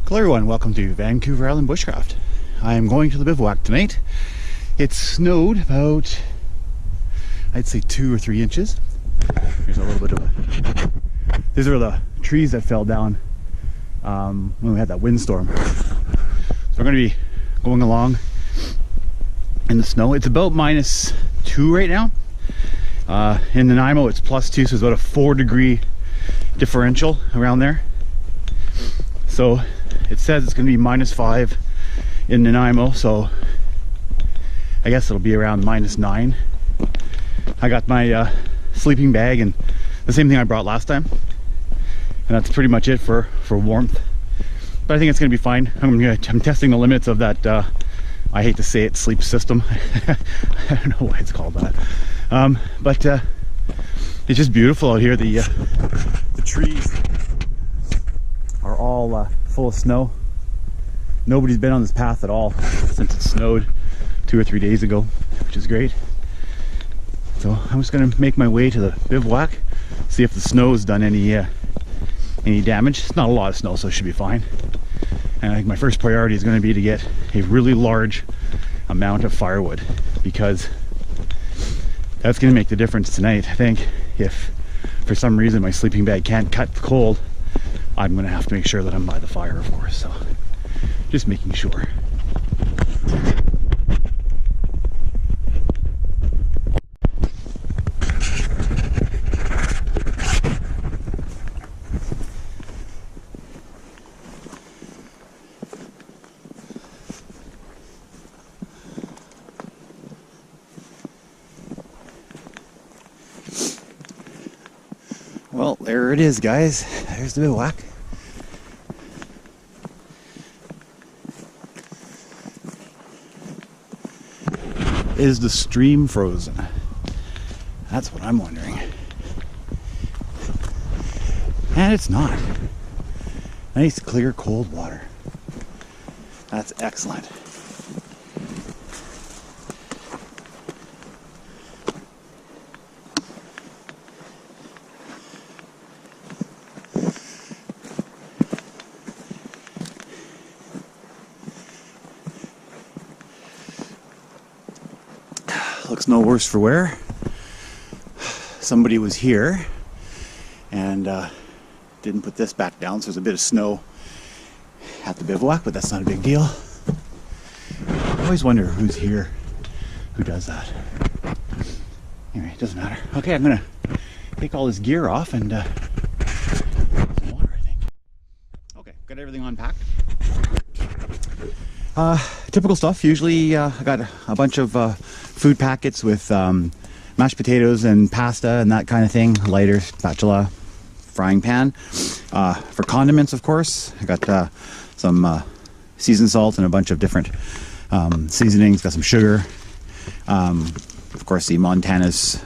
Hello everyone, welcome to Vancouver Island Bushcraft. I am going to the bivouac tonight. It snowed about, I'd say 2 or 3 inches. Here's a little bit of these are the trees that fell down when we had that windstorm. So we're going to be going along in the snow. It's about -2 right now. In Nanaimo it's +2, so it's about a 4-degree differential around there. So it says it's going to be -5 in Nanaimo, so I guess it'll be around -9. I got my sleeping bag and the same thing I brought last time, and that's pretty much it for warmth. But I think it's going to be fine. I'm testing the limits of that. I hate to say it, sleep system. I don't know why it's called that, but it's just beautiful out here. The trees are all full of snow. Nobody's been on this path at all since it snowed 2 or 3 days ago, which is great. So I'm just going to make my way to the bivouac, see if the snow has done any damage. It's not a lot of snow, so it should be fine. And I think my first priority is going to be to get a really large amount of firewood, because that's going to make the difference tonight. I think if for some reason my sleeping bag can't cut the cold, I'm going to have to make sure that I'm by the fire, of course. So just making sure. Well, there it is, guys. There's the bivouac. Is the stream frozen? That's what I'm wondering. And it's not. Nice, clear, cold water. That's excellent. Looks no worse for wear. Somebody was here and didn't put this back down, so there's a bit of snow at the bivouac, but that's not a big deal. I always wonder who's here, who does that. Anyway, it doesn't matter. Okay, I'm gonna take all this gear off and some water, I think. Okay, got everything unpacked. Typical stuff. Usually I got a bunch of food packets with mashed potatoes and pasta and that kind of thing. Lighter, spatula, frying pan. For condiments, of course, I got some seasoned salt and a bunch of different seasonings. Got some sugar. Of course, the Montana's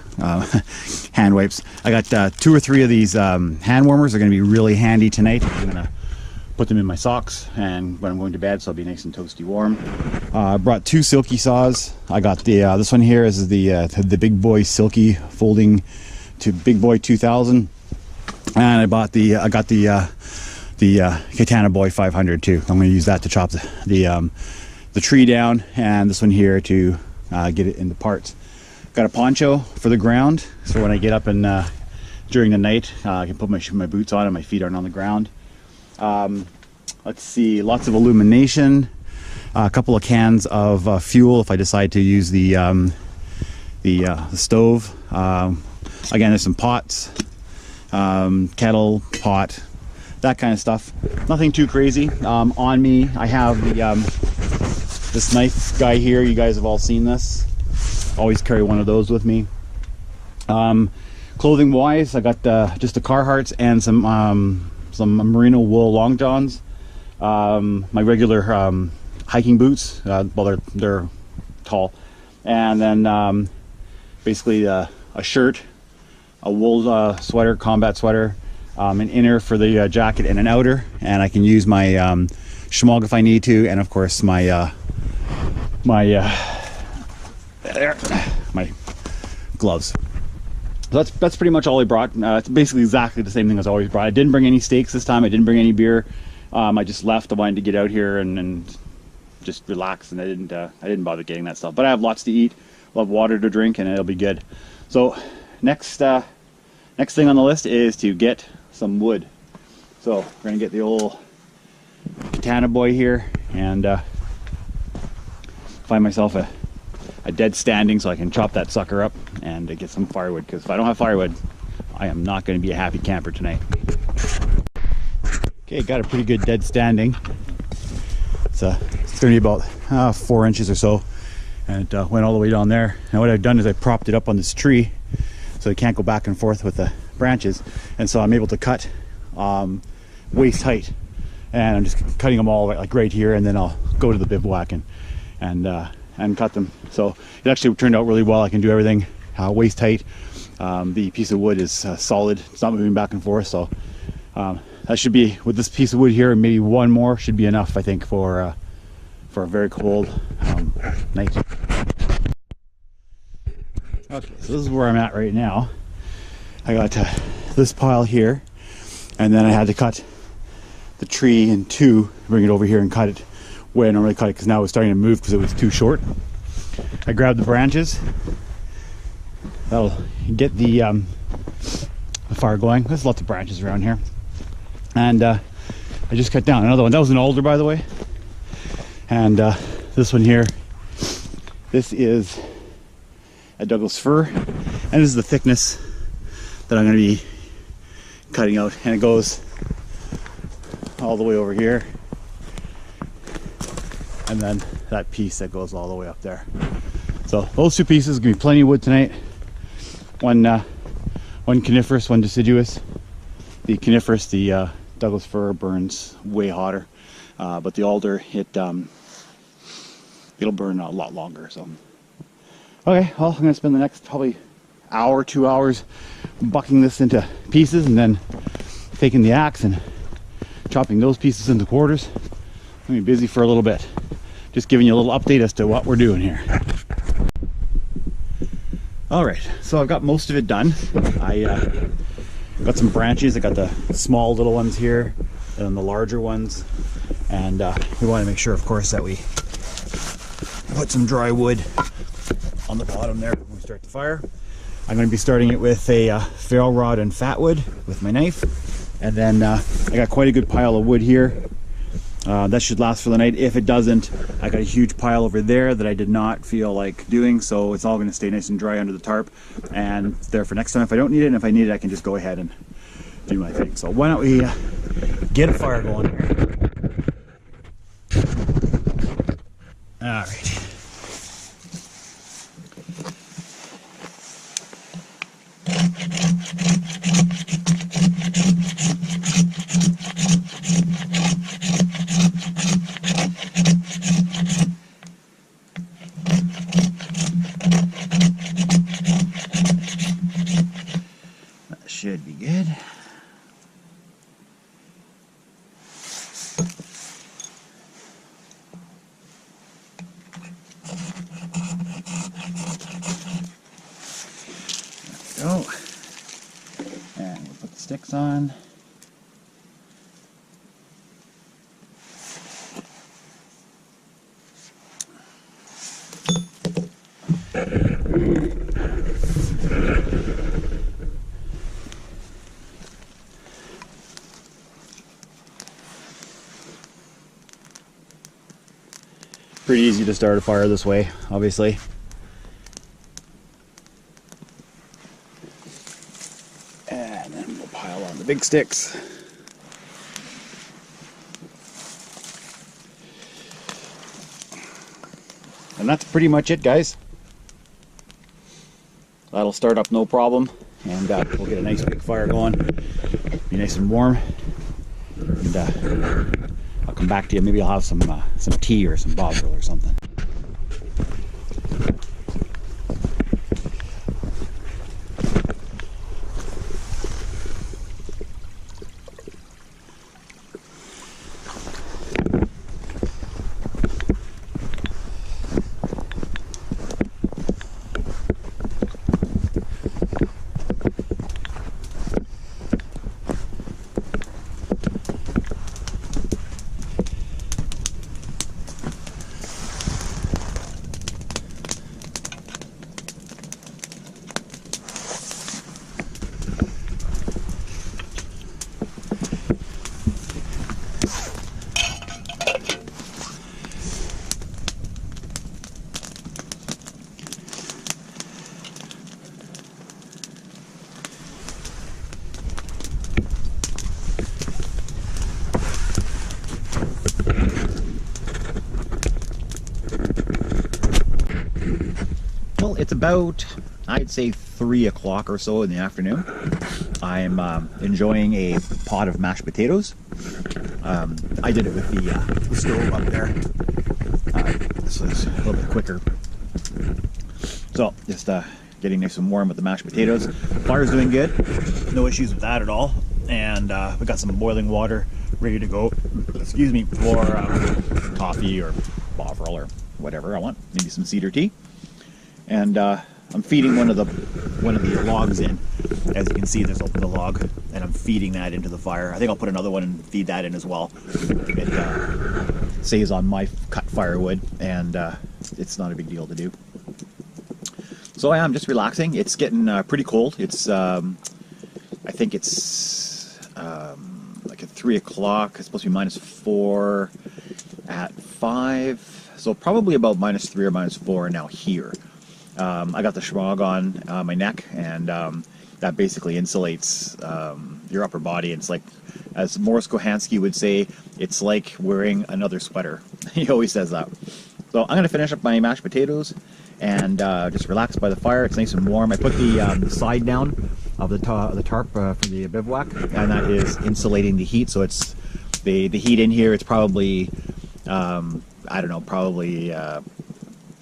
hand wipes. I got 2 or 3 of these hand warmers. They're going to be really handy tonight. I'm going to put them in my socks and when I'm going to bed, so I'll be nice and toasty warm. I brought 2 silky saws. I got the this one here is the Big Boy Silky folding to Big Boy 2000, and I got the Katana Boy 500 too. I'm going to use that to chop the tree down, and this one here to get it into parts. Got a poncho for the ground, so when I get up and during the night, I can put my boots on and my feet aren't on the ground. Let's see, lots of illumination, a couple of cans of fuel if I decide to use the stove. Again, there's some pots, kettle, pot, that kind of stuff. Nothing too crazy. On me, I have this knife guy here. You guys have all seen this. Always carry one of those with me. Clothing wise, I got just the Carhartts and some merino wool long johns, my regular hiking boots. Well, they're tall, and then basically a shirt, a wool sweater, combat sweater, an inner for the jacket, and an outer. And I can use my shemagh if I need to, and of course my gloves. So that's pretty much all I brought. It's basically exactly the same thing as I always brought. I didn't bring any steaks this time. I didn't bring any beer. I just left. I wanted to get out here and just relax, and I didn't bother getting that stuff. But I have lots to eat, love water to drink, and it'll be good. So next thing on the list is to get some wood. So we're gonna get the old katana boy here and find myself a dead standing so I can chop that sucker up and get some firewood, because if I don't have firewood, I am not going to be a happy camper tonight. Okay, got a pretty good dead standing. It's going to be about 4 inches or so, and it went all the way down there. And what I've done is I propped it up on this tree so it can't go back and forth with the branches, and so I'm able to cut waist height, and I'm just cutting them all like right here, and then I'll go to the bivouac and cut them. So it actually turned out really well. I can do everything waist height. The piece of wood is solid, it's not moving back and forth, so that should be, with this piece of wood here, and maybe one more should be enough, I think, for a very cold night. Okay, so this is where I'm at right now. I got this pile here, and then I had to cut the tree in two, bring it over here and cut it where I normally cut it, because now it's starting to move because it was too short. I grabbed the branches. That'll get the fire going. There's lots of branches around here. And I just cut down another one. That was an alder, by the way. And this one here, this is a Douglas fir. And this is the thickness that I'm going to be cutting out. And it goes all the way over here. And then that piece that goes all the way up there. So those two pieces give me plenty of wood tonight. One coniferous, one deciduous. The coniferous, the Douglas fir, burns way hotter, but the alder, it'll burn a lot longer. So okay, well, I'm gonna spend the next probably hour, 2 hours bucking this into pieces, and then taking the axe and chopping those pieces into quarters. I'm gonna be busy for a little bit. Just giving you a little update as to what we're doing here. All right, so I've got most of it done. I got some branches. I got the small little ones here, and then the larger ones. And we want to make sure, of course, that we put some dry wood on the bottom there when we start the fire. I'm going to be starting it with a ferro rod and fat wood with my knife. And then I got quite a good pile of wood here. That should last for the night. If it doesn't, I got a huge pile over there that I did not feel like doing, so it's all going to stay nice and dry under the tarp, and there for next time if I don't need it. And if I need it, I can just go ahead and do my thing. So why don't we get a fire going here. All right. Should be good. There we go. And we'll put the sticks on. Pretty easy to start a fire this way, obviously. And then we'll pile on the big sticks. And that's pretty much it, guys. That'll start up no problem, and we'll get a nice big fire going. Be nice and warm. And I'll come back to you. Maybe I'll have some tea or some bovril or something. it's about, I'd say 3 o'clock or so in the afternoon. I'm enjoying a pot of mashed potatoes. I did it with the stove up there. This was a little bit quicker. So just getting nice and warm with the mashed potatoes. Fire's doing good. No issues with that at all. And we got some boiling water ready to go. Excuse me, for coffee or bovril or whatever I want. Maybe some cedar tea. And I'm feeding one of the logs in. As you can see, there's the log, and I'm feeding that into the fire. I think I'll put another one and feed that in as well. It saves on my cut firewood, and it's not a big deal to do. So I'm just relaxing. It's getting pretty cold. It's I think it's like at 3 o'clock. It's supposed to be -4 at 5. So probably about -3 or -4 now here. I got the schmog on my neck, and that basically insulates your upper body. It's like, as Morris Kohansky would say, it's like wearing another sweater. He always says that. So I'm going to finish up my mashed potatoes and just relax by the fire. It's nice and warm. I put the side down of the tarp for the bivouac, and that is insulating the heat. So it's the heat in here. It's probably I don't know, probably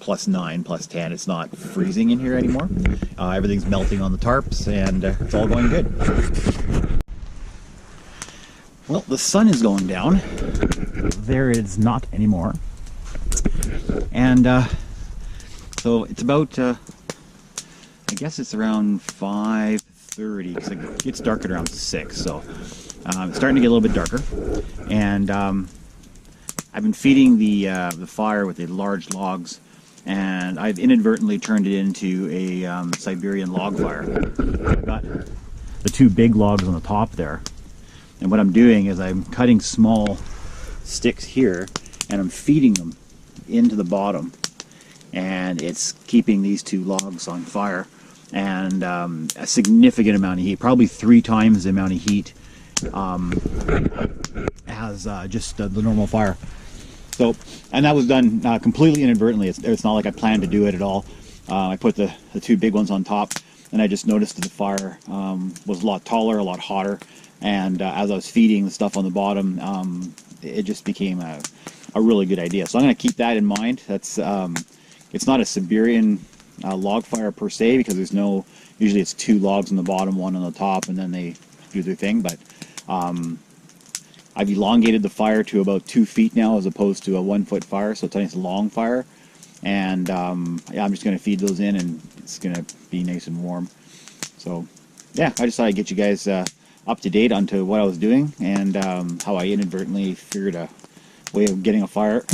+9, +10. It's not freezing in here anymore. Everything's melting on the tarps, and it's all going good. Well, the sun is going down. There it's not anymore. And so it's about, I guess it's around 5:30, because it gets dark at around 6. So it's starting to get a little bit darker. And I've been feeding the fire with the large logs, and I've inadvertently turned it into a Siberian log fire. I've got the 2 big logs on the top there, and what I'm doing is I'm cutting small sticks here, and I'm feeding them into the bottom, and it's keeping these 2 logs on fire, and a significant amount of heat, probably 3 times the amount of heat as just the normal fire. So, and that was done completely inadvertently. It's not like I planned to do it at all. I put the 2 big ones on top, and I just noticed that the fire was a lot taller, a lot hotter, and as I was feeding the stuff on the bottom, it just became a really good idea. So I'm going to keep that in mind. That's it's not a Siberian log fire per se, because there's no, usually it's 2 logs on the bottom, 1 on the top, and then they do their thing. But I've elongated the fire to about 2 feet now, as opposed to a 1-foot fire, so it's a nice long fire. And yeah, I'm just going to feed those in, and it's going to be nice and warm. So yeah, I just thought I'd get you guys up to date onto what I was doing, and how I inadvertently figured a way of getting a fire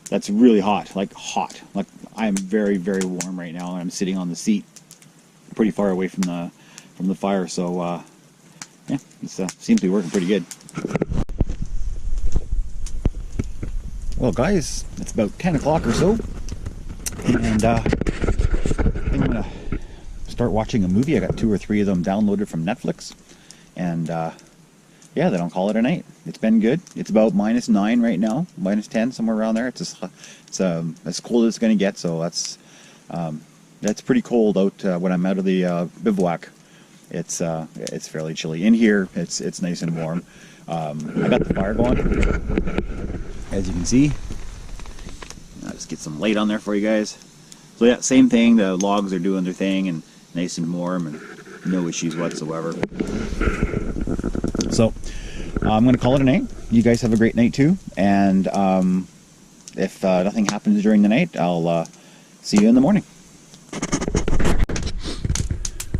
that's really hot. Like I'm very, very warm right now, and I'm sitting on the seat pretty far away from the fire. So yeah, it seems to be working pretty good. Well guys, it's about 10 o'clock or so, and I think I'm gonna start watching a movie. I got 2 or 3 of them downloaded from Netflix, and yeah, then I'll call it a night. It's been good. It's about -9 right now, -10, somewhere around there. It's as cold as it's gonna get, so that's pretty cold out when I'm out of the bivouac. It's fairly chilly. In here, it's nice and warm. I got the fire going, as you can see. I'll just get some light on there for you guys. So yeah, same thing. The logs are doing their thing, and nice and warm, and no issues whatsoever. So I'm going to call it a night. You guys have a great night too, and if nothing happens during the night, I'll see you in the morning.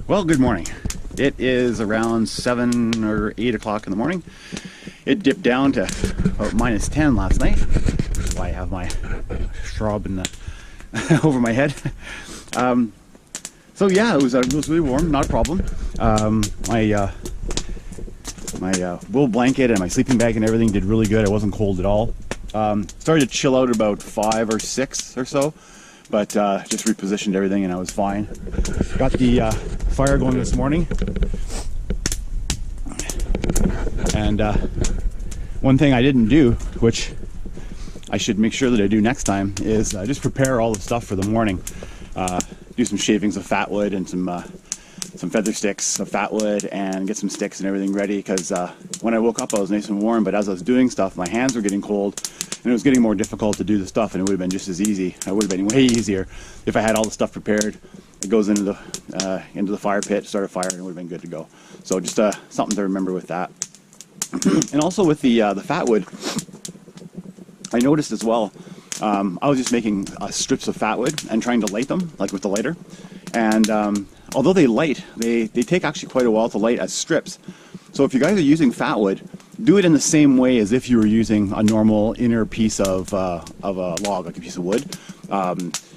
Well, good morning. It is around 7 or 8 o'clock in the morning. It dipped down to about -10 last night. That's why I have my shrub over my head. So yeah, it was really warm, not a problem. My wool blanket and my sleeping bag and everything did really good. I wasn't cold at all. Started to chill out about 5 or 6 or so, but just repositioned everything and I was fine. Got the fire going this morning, and one thing I didn't do, which I should make sure that I do next time is just prepare all the stuff for the morning. Do some shavings of fat wood and some feather sticks of fat wood, and get some sticks and everything ready, because when I woke up I was nice and warm, but as I was doing stuff my hands were getting cold and it was getting more difficult to do the stuff, and it would have been just as easy. It would have been way easier if I had all the stuff prepared. It goes into the fire pit, start a fire, and it would have been good to go. So just something to remember with that. And also with the fat wood, I noticed as well, I was just making strips of fat wood and trying to light them, like with the lighter. And although they light, they take actually quite a while to light as strips. So if you guys are using fat wood, do it in the same way as if you were using a normal inner piece of a log, like a piece of wood.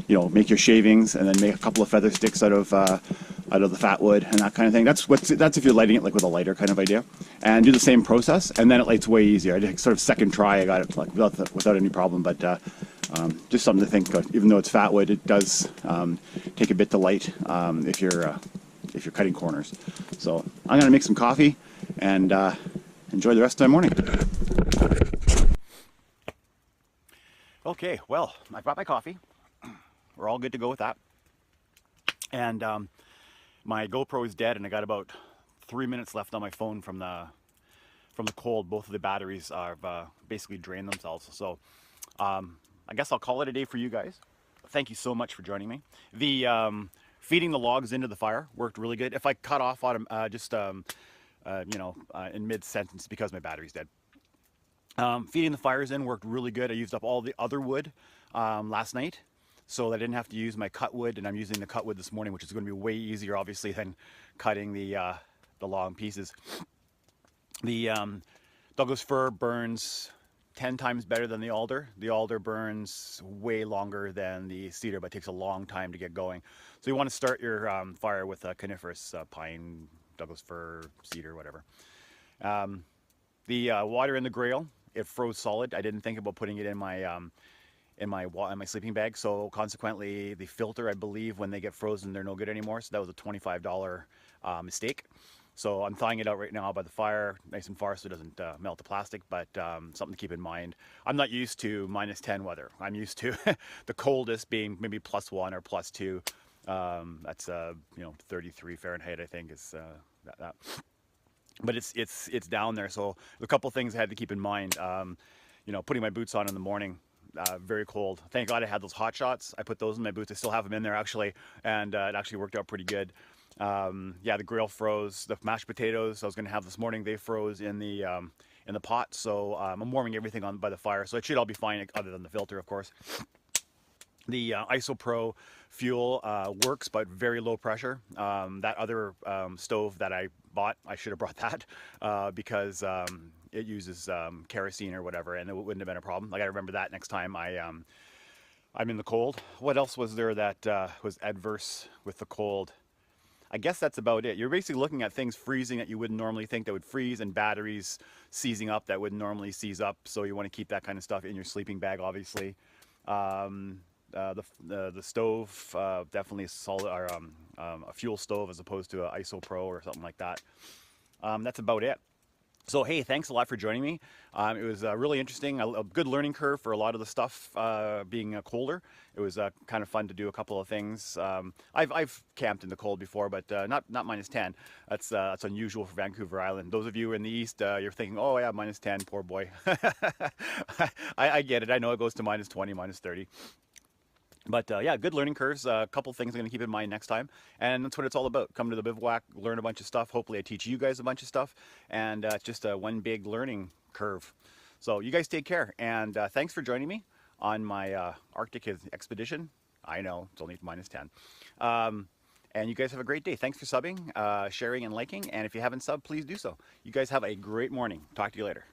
You know, make your shavings and then make a couple of feather sticks out of the fat wood and that kind of thing. That's if you're lighting it like with a lighter kind of idea. And do the same process, and then it lights way easier. I did sort of second try, I got it like without any problem. But just something to think of. Even though it's fat wood, it does take a bit to light if you're cutting corners. So I'm gonna make some coffee and enjoy the rest of my morning. Okay, well, I brought my coffee. We're all good to go with that. And my GoPro is dead, and I got about 3 minutes left on my phone from the cold. Both of the batteries are basically drained themselves. So I guess I'll call it a day for you guys. Thank you so much for joining me. The feeding the logs into the fire worked really good. If I cut off on you know, in mid-sentence because my battery's dead. Feeding the fires in worked really good. I used up all the other wood last night, so I didn't have to use my cut wood, and I'm using the cut wood this morning, which is going to be way easier, obviously, than cutting the long pieces. The Douglas fir burns 10 times better than the alder. The alder burns way longer than the cedar, but takes a long time to get going. So you want to start your fire with a coniferous pine, Douglas fir, cedar, whatever. The water in the grail, it froze solid. I didn't think about putting it in my sleeping bag, so consequently the filter, I believe, when they get frozen, they're no good anymore. So that was a $25 mistake. So I'm thawing it out right now by the fire, nice and far, so it doesn't melt the plastic, but something to keep in mind. I'm not used to -10 weather. I'm used to the coldest being maybe +1 or +2. That's you know, 33 Fahrenheit, I think, is that. But it's down there, so a couple things I had to keep in mind. You know, putting my boots on in the morning, very cold. Thank God I had those hot shots. I put those in my boots. I still have them in there actually, and it actually worked out pretty good. Yeah, the grill froze. The mashed potatoes I was going to have this morning, they froze in the pot. So I'm warming everything on by the fire, so it should all be fine, other than the filter, of course. The IsoPro fuel works, but very low pressure. That other stove that I bought, I should have brought that because it uses kerosene or whatever, and it wouldn't have been a problem. I got to remember that next time I'm in the cold. What else was there that was adverse with the cold? I guess that's about it. You're basically looking at things freezing that you wouldn't normally think that would freeze, and batteries seizing up that wouldn't normally seize up. So you want to keep that kind of stuff in your sleeping bag, obviously. The stove, definitely a solid, or a fuel stove as opposed to an IsoPro or something like that. That's about it. So hey, thanks a lot for joining me. It was really interesting, a good learning curve for a lot of the stuff being colder. It was kind of fun to do a couple of things. I've camped in the cold before, but not -10. That's unusual for Vancouver Island. Those of you in the east, you're thinking, oh yeah, -10, poor boy. I get it. I know it goes to -20, -30. But yeah, good learning curves. A couple things I'm going to keep in mind next time. And that's what it's all about. Come to the bivouac, learn a bunch of stuff. Hopefully I teach you guys a bunch of stuff. And it's just one big learning curve. So you guys take care. And thanks for joining me on my Arctic expedition. I know, it's only -10. And you guys have a great day. Thanks for subbing, sharing, and liking. And if you haven't subbed, please do so. You guys have a great morning. Talk to you later.